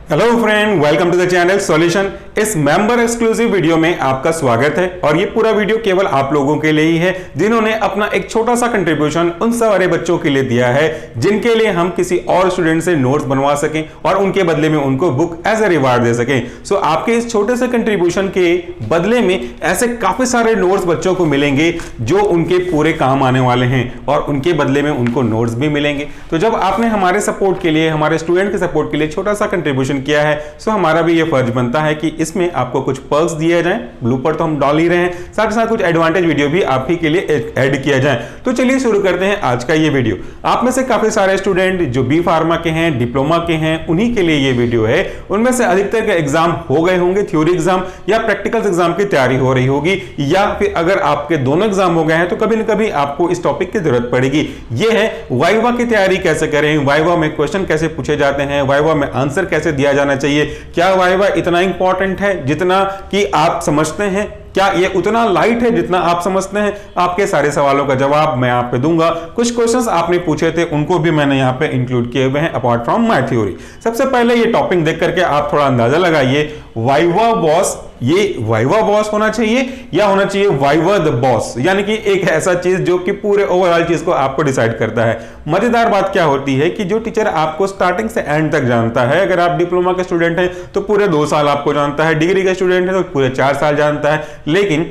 Hello friend, welcome to the channel solution. इस member exclusive video में आपका स्वागत है और ये पूरा वीडियो केवल आप लोगों के लिए ही है जिन्होंने अपना एक छोटा सा कंट्रीब्यूशन उन सारे बच्चों के लिए दिया है जिनके लिए हम किसी और स्टूडेंट से नोट्स बनवा सकें और उनके बदले में उनको बुक एज ए रिवार्ड दे सकें। सो आपके इस छोटे से कंट्रीब्यूशन के बदले में ऐसे काफी सारे नोट्स बच्चों को मिलेंगे जो उनके पूरे काम आने वाले हैं और उनके बदले में उनको नोट्स भी मिलेंगे। तो जब आपने हमारे सपोर्ट के लिए, हमारे स्टूडेंट के सपोर्ट के लिए छोटा सा कंट्रीब्यूशन किया है, सो हमारा भी ये फर्ज बनता है कि इसमें आपको कुछ पर्क्स दिए जाएं। ब्लूपर तो हम डाल ही रहे हैं, साथ ही साथ कुछ एडवांटेज वीडियो भी आप ही के लिए ऐड किया जाए। तो चलिए शुरू करते हैं आज का ये वीडियो। आप में से काफी सारे स्टूडेंट जो बी फार्मा के हैं, डिप्लोमा के हैं, उन्हीं के लिए ये वीडियो है। उनमें से अधिकतर के एग्जाम हो गए होंगे, थ्योरी एग्जाम या प्रैक्टिकल एग्जाम की तैयारी हो रही होगी, या फिर अगर आपके दोनों एग्जाम हो गए हैं तो कभी ना कभी आपको इस टॉपिक की जरूरत पड़ेगी। ये है वाइवा की तैयारी कैसे करें, वाइवा में क्वेश्चन कैसे पूछे जाते हैं, वाइवा में आंसर कैसे दिया जाना चाहिए, क्या वाइवा इतना इंपॉर्टेंट है जितना कि आप समझते हैं, क्या ये उतना लाइट है जितना आप समझते हैं। आपके सारे सवालों का जवाब मैं आप पे दूंगा। कुछ क्वेश्चंस आपने पूछे थे उनको भी मैंने यहाँ पे इंक्लूड किए हुए हैं अपार्ट फ्रॉम माय थ्योरी। सबसे पहले ये टॉपिक देख करके आप थोड़ा अंदाजा लगाइए, वाइवा बॉस, ये वाइवा बॉस होना चाहिए या होना चाहिए वाइवा द बॉस, यानी कि एक ऐसा चीज जो कि पूरे ओवरऑल चीज को आपको डिसाइड करता है। मजेदार बात क्या होती है कि जो टीचर आपको स्टार्टिंग से एंड तक जानता है, अगर आप डिप्लोमा के स्टूडेंट हैं तो पूरे 2 साल आपको जानता है, डिग्री के स्टूडेंट है तो पूरे 4 साल जानता है, लेकिन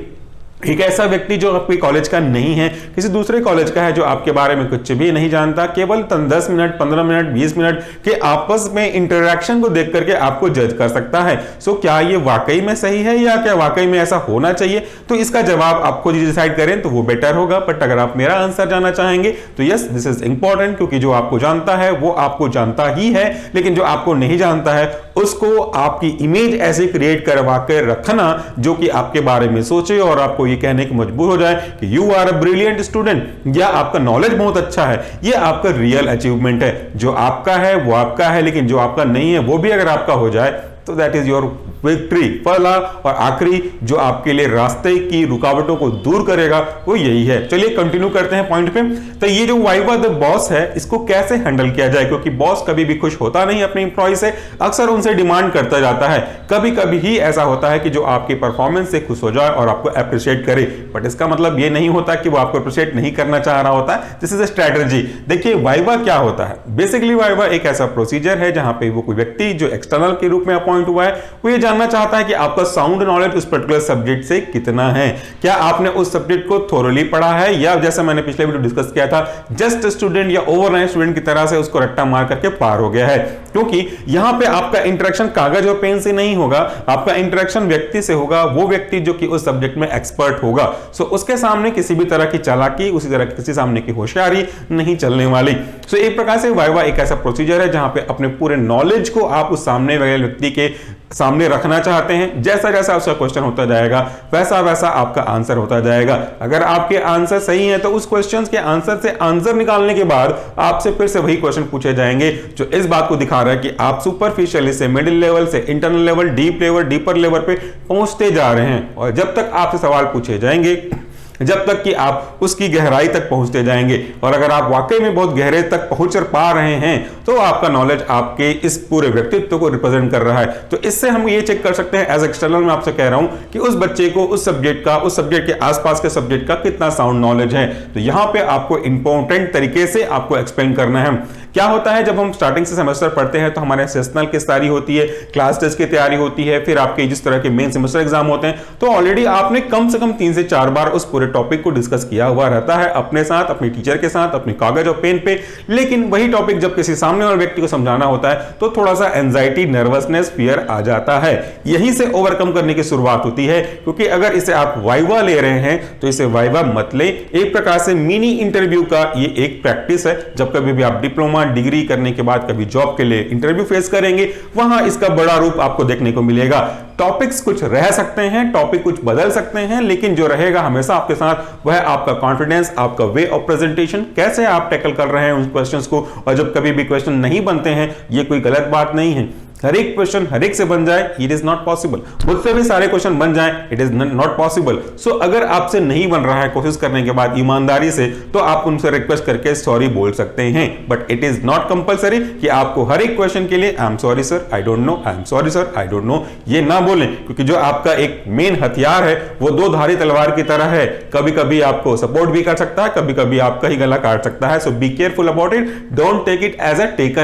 एक ऐसा व्यक्ति जो आपके कॉलेज का नहीं है, किसी दूसरे कॉलेज का है, जो आपके बारे में कुछ भी नहीं जानता, केवल 10 मिनट, 15 मिनट, 20 मिनट के आपस में इंटरेक्शन को देख करके आपको जज कर सकता है। सो क्या ये वाकई में सही है या क्या वाकई में ऐसा होना चाहिए, तो इसका जवाब आप खुद डिसाइड करें तो वो बेटर होगा। बट अगर आप मेरा आंसर जानना चाहेंगे तो यस, दिस इज इंपॉर्टेंट, क्योंकि जो आपको जानता है वो आपको जानता ही है, लेकिन जो आपको नहीं जानता है उसको आपकी इमेज ऐसे क्रिएट करवा के रखना जो कि आपके बारे में सोचे और आपको ये कहने की मजबूर हो जाए कि you are a brilliant student या आपका नॉलेज बहुत अच्छा है, ये आपका रियल अचीवमेंट है। जो आपका है वो आपका है, लेकिन जो आपका नहीं है वो भी अगर आपका हो जाए तो दैट इज योर विक्ट्री। पहला और आखिरी जो आपके लिए रास्ते की रुकावटों को दूर करेगा वो यही है। चलिए कंटिन्यू करते हैं पॉइंट पे। तो ये जो वाइवा द बॉस है, इसको कैसे हैंडल किया जाए, क्योंकि बॉस कभी भी खुश होता नहीं अपने एम्प्लॉय से, अक्सर उनसे डिमांड करता जाता है। कभी कभी ही ऐसा होता है कि जो आपकी परफॉर्मेंस से खुश हो जाए और आपको अप्रिशिएट करे, बट इसका मतलब ये नहीं होता कि वो आपको अप्रिशिएट नहीं करना चाह रहा होता है। This is a strategy. देखिए वाइवा क्या होता है, बेसिकली वाइवा एक ऐसा प्रोसीजर है जहां पे वो कोई व्यक्ति जो एक्सटर्नल के रूप में अपॉइंट हुआ है वो ये जानना चाहता है कि आपका साउंड नॉलेज उस पर्टिकुलर सब्जेक्ट से कितना है, क्या आपने उस सब्जेक्ट को थोरली पढ़ा है, या जैसा मैंने पिछले वीडियो डिस्कस किया था, जस्ट स्टूडेंट या ओवरनाइट स्टूडेंट की तरह से उसको रट्टा मार करके पार हो गया है। क्योंकि यहां पे आपका इंटरेक्शन कागज और पेन से नहीं होगा, आपका इंटरेक्शन व्यक्ति से होगा, वो व्यक्ति जो कि उस सब्जेक्ट में एक्सपर्ट होगा। सो उसके सामने किसी भी तरह की चालाकी, उसी तरह किसी सामने की होशियारी नहीं चलने वाली। सो एक प्रकार से वाइवा एक ऐसा प्रोसीजर है जहां पे अपने पूरे नॉलेज को आप उस सामने वाले व्यक्ति के सामने रखना चाहते हैं। जैसा जैसा उसका क्वेश्चन होता जाएगा वैसा वैसा आपका आंसर होता जाएगा। अगर आपके आंसर सही है तो उस क्वेश्चन के आंसर से आंसर निकालने के बाद आपसे फिर से वही क्वेश्चन पूछे जाएंगे जो इस बात को दिखा रहा है कि आप सुपरफिशियल से मिडिल लेवल से internal level, deep level, deeper level पे पहुंचते जा रहे हैं। और जब तक आपसे सवाल पूछे जाएंगे, जब तक कि आप उसकी गहराई तक पहुंचते जाएंगे, और अगर आप वाकई में बहुत गहरे तक पहुंच पा रहे हैं तो आपका नॉलेज आपके इस पूरे व्यक्तित्व को रिप्रेजेंट कर रहा है। तो इससे हम ये चेक कर सकते हैं, एज एक्सटर्नल मैं आपसे कह रहा हूं कि उस बच्चे को उस सब्जेक्ट का, उस सब्जेक्ट के आसपास के सब्जेक्ट का कितना साउंड नॉलेज है। तो यहां पे आपको इंपॉर्टेंट तरीके से आपको एक्सप्लेन करना है। क्या होता है जब हम स्टार्टिंग से सेमेस्टर पढ़ते हैं तो हमारे सेशनल की तैयारी होती है, क्लास टेस्ट की तैयारी होती है, फिर आपके जिस तरह के मेन सेमेस्टर एग्जाम होते हैं, तो ऑलरेडी आपने कम से कम 3 से 4 बार उस पूरे टॉपिक को डिस्कस किया हुआ रहता है अपने साथ, अपने टीचर के साथ, अपने कागज और पेन पे। लेकिन वही टॉपिक जब किसी सामने वाले व्यक्ति को समझाना होता है तो थोड़ा सा एंजाइटी, नर्वसनेस, फियर आ जाता है। यहीं से ओवरकम करने की शुरुआत होती है, क्योंकि अगर इसे आप वाइवा ले रहे हैं तो इसे वाइवा मत ले, एक प्रकार से मिनी इंटरव्यू का ये एक प्रैक्टिस है। जब कभी भी आप डिप्लोमा, डिग्री करने के बाद कभी जॉब के लिए इंटरव्यू फेस करेंगे, वहां इसका बड़ा रूप आपको देखने को मिलेगा। टॉपिक्स कुछ रह सकते हैं, टॉपिक कुछ बदल सकते हैं, लेकिन जो रहेगा हमेशा आपके साथ वह आपका कॉन्फिडेंस, आपका वे ऑफ प्रेजेंटेशन, कैसे आप टैकल कर रहे हैं उन क्वेश्चंस को। और जब कभी भी क्वेश्चन नहीं बनते हैं, ये कोई गलत बात नहीं है, हर एक क्वेश्चन हर एक से बन जाए, इट इज नॉट पॉसिबल। मुझसे भी सारे क्वेश्चन बन जाए, इट इज नॉट पॉसिबल। सो अगर आपसे नहीं बन रहा है कोशिश करने के बाद ईमानदारी से, तो आप उनसे रिक्वेस्ट करके सॉरी बोल सकते हैं, but it is not compulsory कि आपको हर एक क्वेश्चन के लिए I am sorry sir, I don't know, I am sorry sir, I don't know ये ना बोलें, क्योंकि जो आपका एक मेन हथियार है वो दो धारी तलवार की तरह है। कभी कभी आपको सपोर्ट भी कर सकता है, कभी कभी आपका ही गला काट सकता है। So be careful about it, don't take it as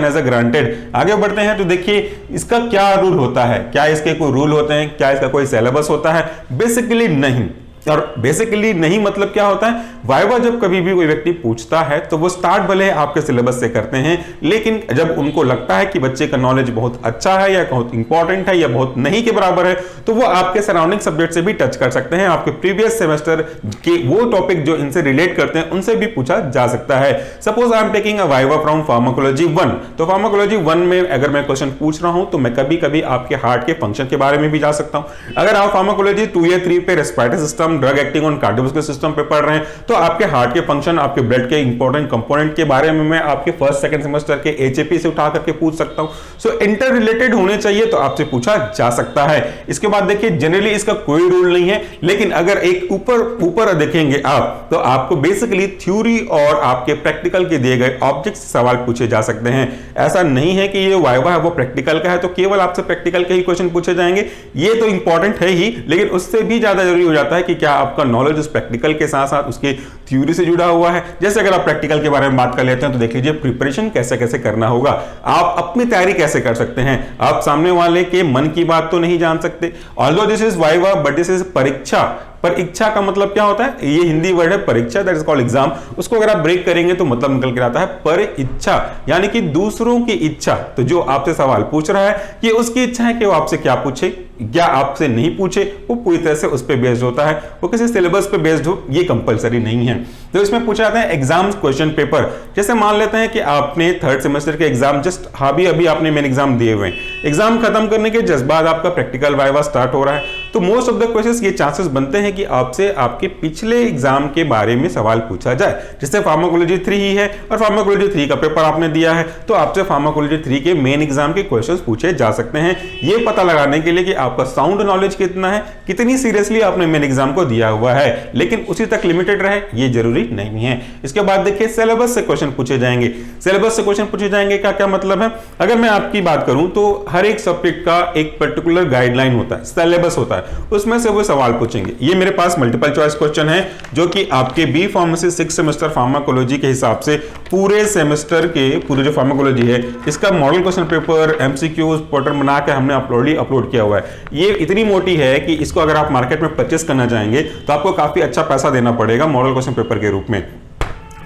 a granted. आगे बढ़ते हैं तो देखिए इसका क्या रूल होता है, क्या इसके कोई रूल होते हैं, क्या इसका कोई सिलेबस होता है? बेसिकली नहीं। और बेसिकली नहीं मतलब क्या होता है, वाइवा जब कभी भी कोई व्यक्ति पूछता है तो वो स्टार्ट भले आपके सिलेबस से करते हैं, लेकिन जब उनको लगता है कि बच्चे का नॉलेज बहुत अच्छा है या बहुत इंपॉर्टेंट है या बहुत नहीं के बराबर है, तो वो आपके सराउंडिंग सब्जेक्ट से भी टच कर सकते हैं। आपके प्रीवियस सेमेस्टर के वो टॉपिक जो इनसे रिलेट करते हैं उनसे भी पूछा जा सकता है। Suppose I am taking a viva from pharmacology 1, तो फार्माकोलॉजी 1 में अगर मैं क्वेश्चन पूछ रहा हूं तो मैं कभी कभी आपके हार्ट के फंक्शन के बारे में भी जा सकता हूं। अगर आप फार्माकोलॉजी 2 या 3 पे respiratory system, drug acting on cardiovascular system पे पढ़ रहे हैं, तो आपके हार्ट के फंक्शन, आपके ब्लड के इंपॉर्टेंट कंपोनेंट के बारे में मैं आपके फर्स्ट सेकंड सेमेस्टर के एचएपी से उठा करके पूछ सकता हूं। सो इंटर रिलेटेड होने चाहिए तो आपसे पूछा जा सकता है। इसके बाद देखिए जनरली इसका कोई रूल नहीं है, लेकिन अगर एक ऊपर देखेंगे आप तो आपको बेसिकली थ्योरी और आपके प्रैक्टिकल के दिए गए ऑब्जेक्ट से सवाल पूछे जा सकते हैं। ऐसा नहीं है कि ये वाइवा है वो प्रैक्टिकल का है तो केवल आपसे प्रैक्टिकल के ही क्वेश्चन पूछे जाएंगे, ये तो इंपॉर्टेंट है ही, लेकिन उससे भी ज्यादा जरूरी हो जाता है कि क्या आपका नॉलेज उस प्रैक्टिकल के साथ साथ उसके थ्योरी से जुड़ा हुआ है। जैसे अगर आप प्रैक्टिकल के बारे में बात कर लेते हैं तो देख लीजिए प्रिपरेशन कैसे कैसे करना होगा, आप अपनी तैयारी कैसे कर सकते हैं। आप सामने वाले के मन की बात तो नहीं जान सकते। Although this is viva but this is परीक्षा। पर इच्छा का मतलब क्या होता है, ये हिंदी वर्ड है परीक्षा, दैट इज कॉल्ड एग्जाम। उसको अगर आप ब्रेक करेंगे तो मतलब निकल के आता है पर इच्छा, यानी कि दूसरों की इच्छा। तो जो आपसे सवाल पूछ रहा है ये उसकी इच्छा है कि वो आपसे क्या पूछे, क्या आपसे नहीं पूछे, वो पूरी तरह से उस पर बेस्ड होता है, वो किसी सिलेबस पे बेस्ड हो, ये कंपलसरी नहीं है। तो इसमें पूछा जाता है एग्जाम क्वेश्चन पेपर। जैसे मान लेते हैं कि आपने थर्ड सेमेस्टर के एग्जाम जस्ट अभी आपने मेन एग्जाम दिए हुए हैं, एग्जाम खत्म करने के जस्ट बाद आपका प्रैक्टिकल वाइवा स्टार्ट हो रहा है, तो मोस्ट ऑफ द क्वेश्चंस ये चांसेस बनते हैं कि आपसे आपके पिछले एग्जाम के बारे में सवाल पूछा जाए। जैसे फार्माकोलॉजी 3 ही है और फार्माकोलॉजी 3 का पेपर आपने दिया है, तो आपसे फार्माकोलॉजी 3 के मेन एग्जाम के क्वेश्चंस पूछे जा सकते हैं। ये पता लगाने के लिए कि आपका साउंड नॉलेज कितना है, कितनी सीरियसली आपने मेन एग्जाम को दिया हुआ है, लेकिन उसी तक लिमिटेड रहे ये जरूरी नहीं है। इसके बाद देखिए सिलेबस से क्वेश्चन पूछे जाएंगे। सिलेबस से क्वेश्चन पूछे जाएंगे का क्या मतलब है, अगर मैं आपकी बात करूं तो हर एक सब्जेक्ट का एक पर्टिकुलर गाइडलाइन होता है, सिलेबस होता है, उसमें से वो सवाल पूछेंगे। ये मेरे पास मल्टीपल चॉइस क्वेश्चन है जो कि आपके बी फार्मेसी 6 सेमेस्टर फार्माकोलॉजी के हिसाब से पूरे सेमेस्टर के पूरे जो फार्माकोलॉजी है इसका model question paper MCQs pattern बना के हमने अपलोड किया हुआ है। ये इतनी मोटी है कि इसको अगर आप मार्केट में परचेस करना चाहेंगे तो आपको काफी अच्छा पैसा देना पड़ेगा मॉडल क्वेश्चन पेपर के रूप में,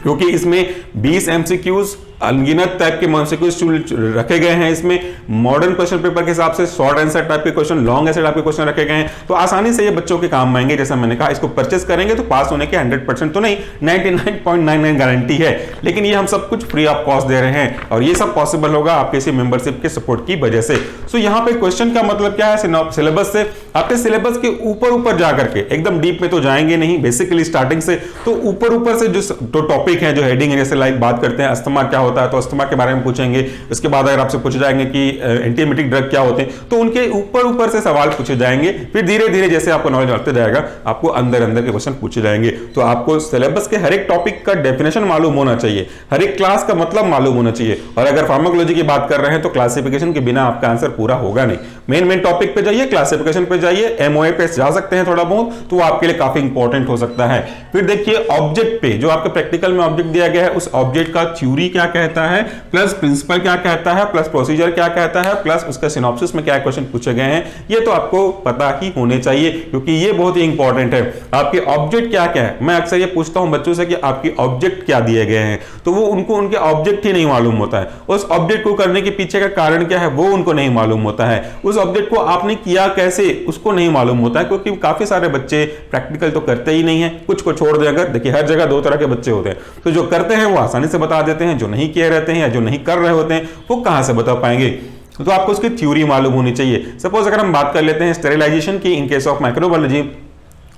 क्योंकि इसमें 20 एमसीक्यूज अनगिनत टाइप के एमसीक्यूज रखे गए हैं। इसमें मॉडर्न क्वेश्चन पेपर के हिसाब से शॉर्ट आंसर टाइप के क्वेश्चन, लॉन्ग आंसर टाइप के क्वेश्चन रखे गए हैं, तो आसानी से ये बच्चों के काम आएंगे। जैसा मैंने कहा इसको परचेस करेंगे तो पास होने के 100% तो नहीं 99.99 गारंटी है, लेकिन ये हम सब कुछ फ्री ऑफ कॉस्ट दे रहे हैं और ये सब पॉसिबल होगा आपके इसी मेंबरशिप के सपोर्ट की वजह से। सो यहाँ पे क्वेश्चन का मतलब क्या है, सिलेबस से आपके सिलेबस के ऊपर जाकर के एकदम डीप में तो जाएंगे नहीं, बेसिकली स्टार्टिंग से तो ऊपर से जो टॉपिक है, जो हेडिंग है, जैसे लाइक बात करते हैं अस्थमा क्या होता है तो अस्थमा के बारे में पूछेंगे। उसके बाद अगर आपसे पूछे जाएंगे कि एंटीएमेटिक ड्रग क्या होते हैं तो उनके ऊपर से सवाल पूछे जाएंगे। फिर धीरे धीरे जैसे आपको नॉलेज बढ़ते जाएगा आपको अंदर के क्वेश्चन पूछे जाएंगे। तो आपको सिलेबस के हर एक टॉपिक का डेफिनेशन मालूम होना चाहिए, हर एक क्लास का मतलब मालूम होना चाहिए। और अगर फार्माकोलॉजी की बात कर रहे हैं तो क्लासिफिकेशन के बिना आपका आंसर पूरा होगा नहीं। मेन टॉपिक पे जाइए, क्लासिफिकेशन पे जाइए, एमओए पे जा सकते हैं थोड़ा बहुत, तो वो आपके लिए काफी इंपॉर्टेंट हो सकता है। फिर देखिए ऑब्जेक्ट पे, जो आपके प्रैक्टिकल में ऑब्जेक्ट दिया गया है उस ऑब्जेक्ट का थ्योरी क्या कहता है, प्लस प्रिंसिपल क्या कहता है, प्लस प्रोसीजर क्या कहता है, प्लस उसका सिनॉप्सिस में क्या क्वेश्चन पूछे गए हैं, ये तो आपको पता ही होने चाहिए क्योंकि ये बहुत ही इंपॉर्टेंट है। आपके ऑब्जेक्ट क्या क्या है, मैं अक्सर ये पूछता हूं बच्चों से कि आपकी ऑब्जेक्ट क्या दिए गए हैं, तो वो उनको उनके ऑब्जेक्ट ही नहीं मालूम होता है। उस ऑब्जेक्ट को करने के पीछे का कारण क्या है वो उनको नहीं मालूम होता है। उस ऑब्जेक्ट को आपने किया कैसे उसको नहीं मालूम होता है, क्योंकि काफी सारे बच्चे प्रैक्टिकल तो करते ही नहीं है। कुछ को छोड़ दें, अगर देखिए हर जगह दो तरह के बच्चे होते हैं, तो जो करते हैं वो आसानी से बता देते हैं, जो नहीं किए रहते हैं या जो नहीं कर रहे होते हैं वो कहां से बता पाएंगे। तो आपको उसकी थ्योरी मालूम होनी चाहिए। सपोज अगर हम बात कर लेते हैं स्टेरिलाइजेशन की इन केस ऑफ माइक्रोबायोलॉजी,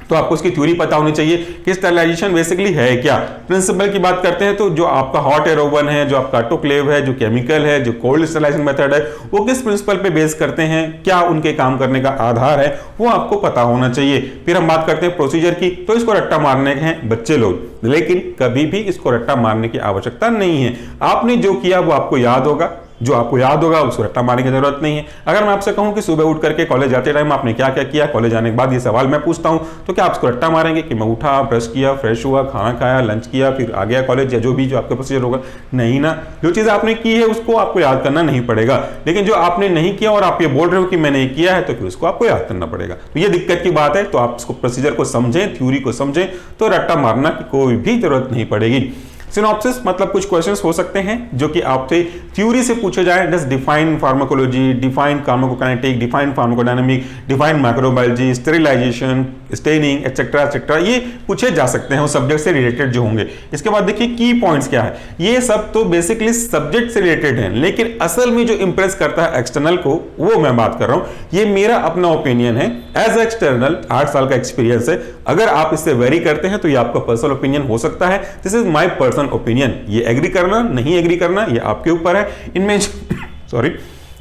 तो आपको उसकी थ्योरी पता होनी चाहिए कि स्टरलाइजेशन बेसिकली है क्या। प्रिंसिपल की बात करते हैं तो जो आपका हॉट एयर ओवन है, जो आपका ऑटोक्लेव है, जो केमिकल है, जो कोल्ड स्टरलाइजेशन मेथड है, वो किस प्रिंसिपल पे बेस करते हैं, क्या उनके काम करने का आधार है, वो आपको पता होना चाहिए। फिर हम बात करते हैं प्रोसीजर की, तो इसको रट्टा मारने के हैं बच्चे लोग, लेकिन कभी भी इसको रट्टा मारने की आवश्यकता नहीं है। आपने जो किया वो आपको याद होगा, जो आपको याद होगा उसको रट्टा मारने की जरूरत नहीं है। अगर मैं आपसे कहूं कि सुबह उठ करके कॉलेज जाते टाइम आपने क्या क्या किया, कॉलेज आने के बाद ये सवाल मैं पूछता हूं, तो क्या आप इसको रट्टा मारेंगे कि मैं उठा, ब्रश किया, फ्रेश हुआ, खाना खाया, लंच किया, फिर आ गया कॉलेज, या जो भी जो आपका प्रोसीजर होगा? नहीं ना। जो चीज आपने की है उसको आपको याद करना नहीं पड़ेगा, लेकिन जो आपने नहीं किया और आप ये बोल रहे हो कि मैंने किया है, तो फिर उसको आपको याद करना पड़ेगा। तो ये दिक्कत की बात है। तो आप इसको प्रोसीजर को समझें, थ्योरी को समझें, तो रट्टा मारना की कोई भी जरूरत नहीं पड़ेगी। सिनॉप्सिस मतलब कुछ क्वेश्चंस हो सकते हैं जो कि आपसे थ्योरी से पूछे जाए, just define pharmacology, define pharmacokinetic, define pharmacodynamic, define microbiology, sterilisation, staining etcetera etcetera, ये पूछे जा सकते हैं उस सब्जेक्ट से रिलेटेड जो होंगे। इसके बाद देखिए की पॉइंट्स क्या है। ये सब तो बेसिकली सब्जेक्ट से रिलेटेड है, लेकिन असल में जो इंप्रेस करता है एक्सटर्नल को, वो मैं बात कर रहा हूं। ये मेरा अपना ओपिनियन है, एज एक्सटर्नल 8 साल का एक्सपीरियंस है। अगर आप इससे वेरी करते हैं तो ये आपका पर्सनल ओपिनियन हो सकता है। This is my personal opinion. ये एग्री करना नहीं एग्री करना ये आपके ऊपर है।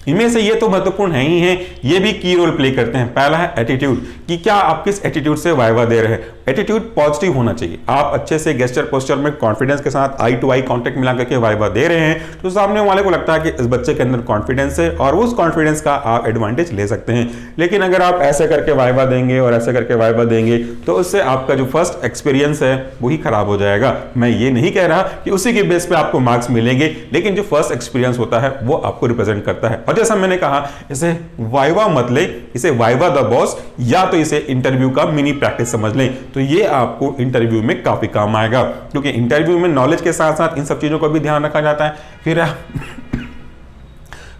इनमें से ये तो महत्वपूर्ण है ही है, ये भी की रोल प्ले करते हैं। पहला है एटीट्यूड, कि क्या आप किस एटीट्यूड से वाइवा दे रहे हैं। एटीट्यूड पॉजिटिव होना चाहिए। आप अच्छे से गेस्चर पोस्चर में कॉन्फिडेंस के साथ आई टू आई कांटेक्ट मिला करके वाइवा दे रहे हैं, तो सामने वाले को लगता है कि इस बच्चे के अंदर कॉन्फिडेंस है और उस कॉन्फिडेंस का आप एडवांटेज ले सकते हैं। लेकिन अगर आप ऐसे करके वाइवा देंगे और ऐसे करके वाइवा देंगे, तो उससे आपका जो फर्स्ट एक्सपीरियंस है वही खराब हो जाएगा। मैं ये नहीं कह रहा कि उसी के बेस पे आपको मार्क्स मिलेंगे, लेकिन जो फर्स्ट एक्सपीरियंस होता है वो आपको रिप्रेजेंट करता है। और जैसा मैंने कहा, इसे वाइवा मत ले, इसे वाइवा द बॉस, या तो इसे इंटरव्यू का मिनी प्रैक्टिस समझ लें, तो ये आपको इंटरव्यू में काफी काम आएगा। क्योंकि इंटरव्यू में नॉलेज के साथ साथ इन सब चीजों का भी ध्यान रखा जाता है। फिर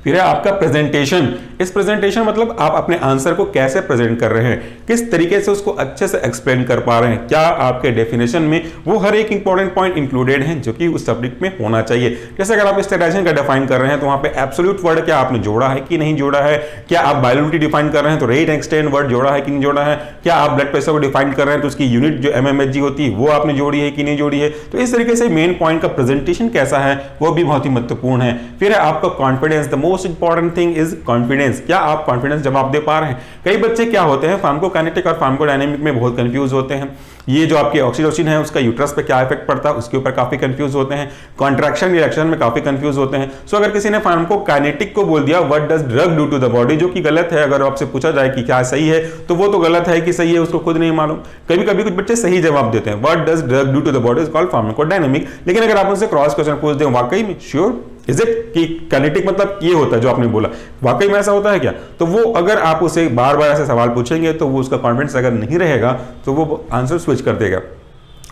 है आपका प्रेजेंटेशन। इस प्रेजेंटेशन मतलब आप अपने आंसर को कैसे प्रेजेंट कर रहे हैं, किस तरीके से उसको अच्छे से एक्सप्लेन कर पा रहे हैं, क्या आपके डेफिनेशन में वो हर एक इंपॉर्टेंट पॉइंट इंक्लूडेड है जो कि उस सब्जेक्ट में होना चाहिए। जैसे अगर आप स्टरलाइजेशन का डिफाइन कर रहे हैं तो वहां पे एब्सोल्यूट वर्ड क्या आपने जोड़ा है कि नहीं जोड़ा है, क्या आप बायोलॉजी डिफाइन कर रहे हैं तो रेट एक्सटेंड वर्ड जोड़ा है कि नहीं जोड़ा है, क्या आप ब्लड प्रेशर को डिफाइन कर रहे हैं तो उसकी यूनिट जो mmHg होती है वो आपने जोड़ी है कि नहीं जोड़ी है। तो इस तरीके से मेन पॉइंट का प्रेजेंटेशन कैसा है वो भी बहुत ही महत्वपूर्ण है। फिर है आपका confidence. The most important thing is confidence. क्या आप कॉन्फिडेंस जवाब दे पा रहे हैं। कई बच्चे क्या होते हैं, फार्माकोकाइनेटिक और फार्माकोडायनामिक में बहुत कंफ्यूज होते हैं। ये जो आपकी ऑक्सीटोसिन है उसका यूट्रस पे क्या इफेक्ट पड़ता है उसके ऊपर काफी कंफ्यूज होते हैं। कॉन्ट्रैक्शन रिएक्शन में काफी कंफ्यूज होते हैं। सो अगर किसी ने फार्माकोकाइनेटिक को बोल दिया what does drug do to the body, जो कि गलत है, अगर आपसे पूछा जाए कि क्या सही है तो वो तो गलत है कि सही है उसको खुद नहीं मालूम। कभी कभी कुछ बच्चे सही जवाब देते हैं, what does drug do to the body is called pharmacodynamic. लेकिन अगर आप उनसे क्रॉस क्वेश्चन पूछ दें वाकई में श्योर इज इट कि काइनेटिक मतलब ये होता है जो आपने बोला, वाकई में ऐसा होता है क्या, तो वो अगर आप उसे बार बार ऐसे सवाल पूछेंगे तो वो उसका कॉन्फिडेंस अगर नहीं रहेगा तो वो आंसर स्विच कर देगा,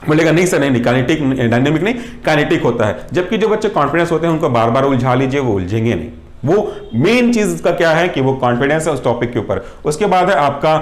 बोलेगा नहीं सर नहीं काइनेटिक डायनेमिक नहीं काइनेटिक होता है। जबकि जो बच्चे कॉन्फिडेंस होते हैं उनको बार बार उलझा लीजिए, वो उलझेंगे नहीं। वो मेन चीज उसका क्या है कि वो कॉन्फिडेंस है उस टॉपिक के ऊपर। उसके बाद है आपका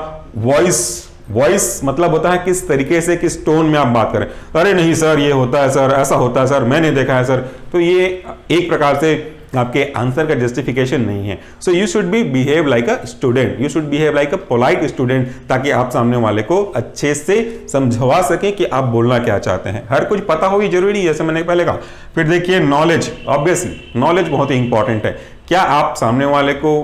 वॉइस मतलब होता है किस तरीके से किस टोन में आप बात करें। अरे नहीं सर ये होता है सर, ऐसा होता है सर, मैंने देखा है सर, तो ये एक प्रकार से आपके आंसर का जस्टिफिकेशन नहीं है। So you should be behave like a student, you should behave like a polite student, ताकि आप सामने वाले को अच्छे से समझवा सकें कि आप बोलना क्या चाहते हैं। हर कुछ पता हो ये जरूरी है, जैसे मैंने पहले कहा। फिर देखिए नॉलेज, ऑब्वियसली नॉलेज बहुत ही इंपॉर्टेंट है। क्या आप सामने वाले को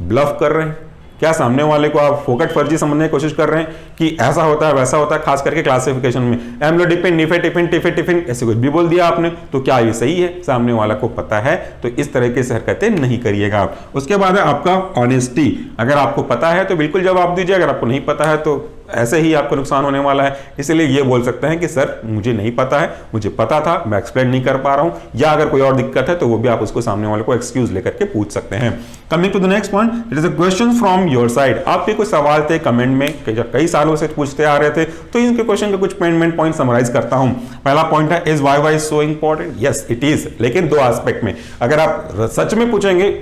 ब्लफ कर रहे हैं, क्या सामने वाले को आप फोकट फर्जी समझने की कोशिश कर रहे हैं कि ऐसा होता है वैसा होता है, खास करके क्लासिफिकेशन में एम्लोडिपिन निफेटिपिन टिफेटिपिन ऐसे कुछ भी बोल दिया आपने तो क्या ये सही है, सामने वाला को पता है, तो इस तरह की हरकतें नहीं करिएगा आप। उसके बाद है आपका ऑनेस्टी। अगर आपको पता है तो बिल्कुल जवाब दीजिए, अगर आपको नहीं पता है तो ऐसे ही आपको नुकसान होने वाला है। इसलिए ये बोल सकते हैं कि सर मुझे नहीं पता है, मुझे पता था मैं एक्सप्लेन नहीं कर पा रहा हूं, या अगर कोई और दिक्कत है तो वो भी आप उसको सामने वाले को एक्सक्यूज लेकर के पूछ सकते हैं। Coming to the next point, it is a question from your side. आपके कुछ सवाल थे कमेंट में, कई सालों से पूछते आ रहे थे, तो इनके क्वेश्चन के कुछ मेन पॉइंट समराइज करता हूं। पहला पॉइंट है is why is so important. Yes it is, लेकिन दो एस्पेक्ट में। अगर आप सच में पूछेंगे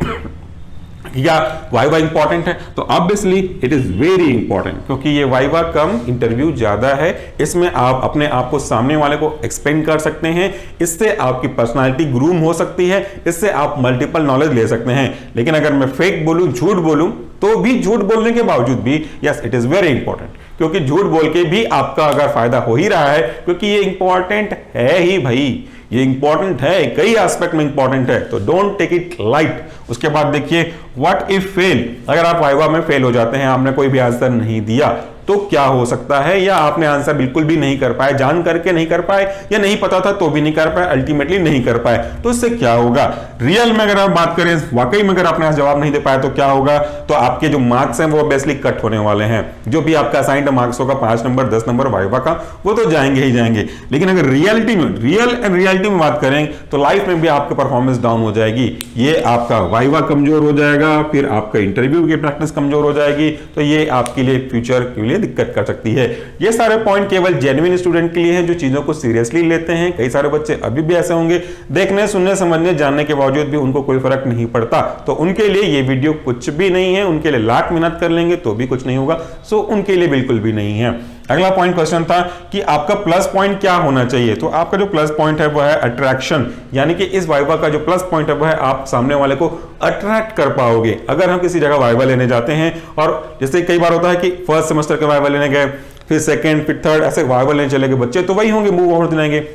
या वाइवा इंपॉर्टेंट है तो obviously it is very important, क्योंकि ये वाइवा कम इंटरव्यू ज्यादा है। इसमें आप अपने आप को सामने वाले को एक्सप्लेन कर सकते हैं, इससे आपकी पर्सनालिटी ग्रूम हो सकती है, इससे आप मल्टीपल नॉलेज ले सकते हैं। लेकिन अगर मैं फेक बोलूं, झूठ बोलूं, तो भी झूठ बोलने के बावजूद भी yes it is very important, क्योंकि झूठ बोल के भी आपका अगर फायदा हो ही रहा है, क्योंकि ये इंपॉर्टेंट है ही भाई, ये इंपॉर्टेंट है, कई एस्पेक्ट में इंपॉर्टेंट है, तो डोंट टेक इट लाइट। उसके बाद देखिए व्हाट इफ फेल, अगर आप वाइवा में फेल हो जाते हैं, आपने कोई भी आंसर नहीं दिया तो क्या हो सकता है, या आपने आंसर बिल्कुल भी नहीं कर पाए, जान करके नहीं कर पाए, या नहीं पता था तो भी नहीं कर पाए, अल्टीमेटली नहीं कर पाए, तो इससे क्या होगा। रियल में अगर आप बात करें, वाकई में अगर आपने जवाब नहीं दे पाया तो क्या होगा, तो आपके जो मार्क्स हैं वो ऑब्वियसली कट होने वाले हैं, जो भी आपका असाइंड मार्क्स होगा 5 नंबर 10 नंबर वाइवा का, वो तो जाएंगे ही जाएंगे। लेकिन अगर रियलिटी में बात करें तो लाइफ में भी आपकी परफॉर्मेंस डाउन हो जाएगी, ये आपका वाइवा कमजोर हो जाएगा, फिर आपका इंटरव्यू की प्रैक्टिस कमजोर हो जाएगी, तो ये आपके लिए फ्यूचर के लिए दिक्कत कर सकती है। ये सारे पॉइंट केवल जेन्युइन स्टूडेंट के लिए हैं, जो चीजों को सीरियसली लेते हैं। कई सारे बच्चे अभी भी ऐसे होंगे, देखने सुनने समझने जानने के बावजूद भी उनको कोई फर्क नहीं पड़ता, तो उनके लिए ये वीडियो कुछ भी नहीं है, उनके लिए लाख मेहनत कर लेंगे तो भी कुछ नहीं होगा, सो उनके लिए बिल्कुल भी नहीं है। अगला पॉइंट क्वेश्चन था कि आपका प्लस पॉइंट क्या होना चाहिए, तो आपका जो प्लस पॉइंट है वो है अट्रैक्शन, यानी कि इस वाइवा का जो प्लस पॉइंट है वो है आप सामने वाले को अट्रैक्ट कर पाओगे। अगर हम किसी जगह वाइवा लेने जाते हैं, और जैसे कई बार होता है कि फर्स्ट सेमेस्टर के वाइवा लेने गए, फिर सेकंड फिर थर्ड ऐसे वाइवा लेने चले गए बच्चे, तो वही होंगे, मुंह ओढ़ दिलाएंगे।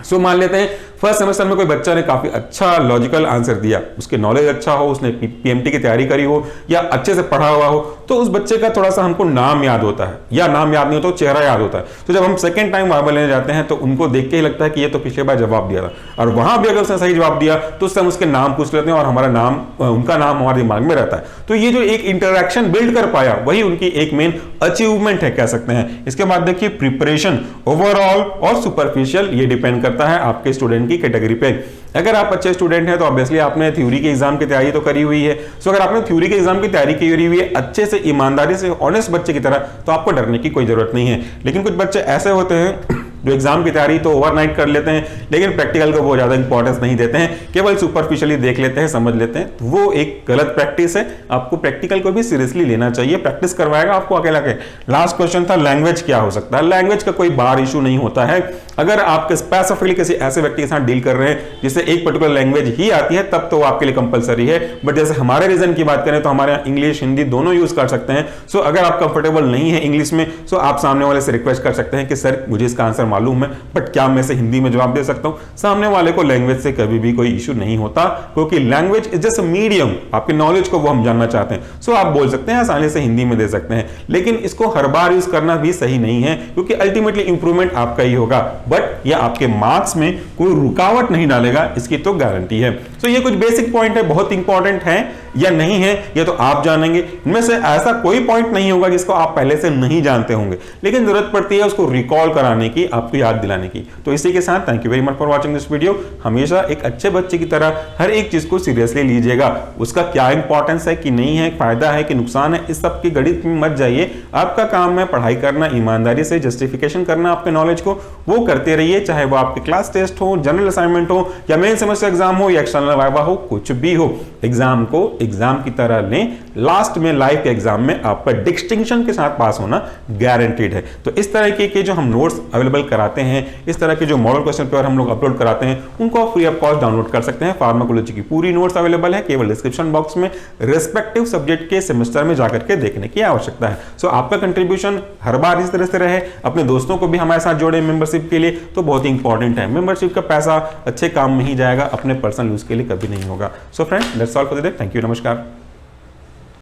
सो मान लेते हैं फर्स्ट सेमेस्टर में कोई बच्चा ने काफी अच्छा लॉजिकल आंसर दिया, उसके नॉलेज अच्छा हो, उसने पीएमटी की तैयारी करी हो, या अच्छे से पढ़ा हुआ हो, तो उस बच्चे का थोड़ा सा हमको नाम याद होता है, या नाम याद नहीं होता तो चेहरा याद होता है। तो जब हम सेकंड टाइम वाइवा लेने जाते हैं तो उनको देख के ही लगता है कि ये तो पिछले बार जवाब दिया था, और वहां भी अगर उसने सही जवाब दिया तो उससे हम उसके नाम पूछ लेते हैं और हमारा नाम, उनका नाम हमारे दिमाग में रहता है। तो ये जो एक इंटरेक्शन बिल्ड कर पाया वही उनकी एक मेन अचीवमेंट है कह सकते हैं। इसके बाद देखिए प्रिपरेशन, ओवरऑल और सुपरफिशियल, ये डिपेंड करता है आपके स्टूडेंट की कैटेगरी पे। अगर आप अच्छे स्टूडेंट हैं तो ऑब्वियसली आपने थ्योरी के एग्जाम की तैयारी तो करी हुई है, सो अगर आपने थ्योरी के एग्जाम की तैयारी की हुई है अच्छे से, ईमानदारी से, ऑनेस्ट बच्चे की तरह, तो आपको डरने की कोई जरूरत नहीं है। लेकिन कुछ बच्चे ऐसे होते हैं जो एग्जाम की तैयारी तो ओवरनाइट कर लेते हैं, लेकिन प्रैक्टिकल को बहुत ज्यादा इंपॉर्टेंस नहीं देते हैं, केवल सुपरफिशियली देख लेते हैं, समझ लेते हैं, तो वो एक गलत प्रैक्टिस है। आपको प्रैक्टिकल को भी सीरियसली लेना चाहिए, प्रैक्टिस करवाएगा आपको अकेला के। लास्ट क्वेश्चन था लैंग्वेज क्या हो सकता है। लैंग्वेज का कोई बार इशू नहीं होता है, अगर आप स्पेसिफिकली किसी ऐसे व्यक्ति के साथ डील कर रहे हैं जिसे एक पर्टिकुलर लैंग्वेज ही आती है, तब तो वो आपके लिए कंपलसरी है। बट जैसे हमारे रीजन की बात करें तो हमारे यहाँ इंग्लिश हिंदी दोनों यूज कर सकते हैं। सो अगर आप कंफर्टेबल नहीं है इंग्लिश में, सो आप सामने वाले से रिक्वेस्ट कर सकते हैं कि सर मुझे इसका आंसर मालूम है, बट क्या मैं इसे हिंदी में जवाब दे सकता हूं। सामने वाले को लैंग्वेज से कभी भी कोई इशू नहीं होता, क्योंकि लैंग्वेज इज जस्ट मीडियम, आपके नॉलेज को वो हम जानना चाहते हैं। सो आप बोल सकते हैं, आसानी से हिंदी में दे सकते हैं, लेकिन इसको हर बार यूज करना भी सही नहीं है, क्योंकि अल्टीमेटली इंप्रूवमेंट आपका ही होगा, बट यह आपके मार्क्स में कोई रुकावट नहीं डालेगा, इसकी तो गारंटी है। सो ये कुछ बेसिक पॉइंट है, बहुत इंपॉर्टेंट है या नहीं है ये तो आप जानेंगे। इनमें से ऐसा कोई पॉइंट नहीं होगा जिसको आप पहले से नहीं जानते होंगे, लेकिन जरूरत पड़ती है उसको रिकॉल कराने की, आपको याद दिलाने की। तो इसी के साथ thank you very much for watching this video. हमेशा एक अच्छे बच्चे की तरह हर एक चीज को सीरियसली लीजिएगा, उसका क्या इंपॉर्टेंस है कि नहीं है, फायदा है कि नुकसान है, इस सब की गणित में मत जाइए। आपका काम है पढ़ाई करना, ईमानदारी से जस्टिफिकेशन करना आपके नॉलेज को, वो करते रहिए, चाहे वो आपके क्लास टेस्ट हो, जनरल असाइनमेंट हो, या मेन सेमेस्टर एग्जाम हो, या एक्सटर्नल वाइवा हो, कुछ भी हो, एग्जाम को एग्जाम की तरह लें। लास्ट में लाइफ के एग्जाम में आपका डिस्टिंक्शन के साथ पास होना गारंटीड है। तो इस तरह के जो हम नोट्स अवेलेबल कराते हैं, इस तरह के जो मॉडल क्वेश्चन पेपर हम लोग अपलोड कराते हैं, उनको आप फ्री ऑफ कॉस्ट डाउनलोड कर सकते हैं। फार्माकोलॉजी की पूरी नोट्स अवेलेबल है, केवल डिस्क्रिप्शन बॉक्स में रिस्पेक्टिव सब्जेक्ट के सेमेस्टर में जाकर के देखने की आवश्यकता है। सो आपका कंट्रीब्यूशन हर बार इस तरह से रहे, अपने दोस्तों को भी हमारे साथ जोड़े मेंबरशिप के लिए, तो बहुत ही इंपॉर्टेंट है। मेंबरशिप का पैसा अच्छे काम में ही जाएगा, अपने पर्सनल यूज के लिए कभी नहीं होगा। So friends that's all for the day, thank you, नमस्कार।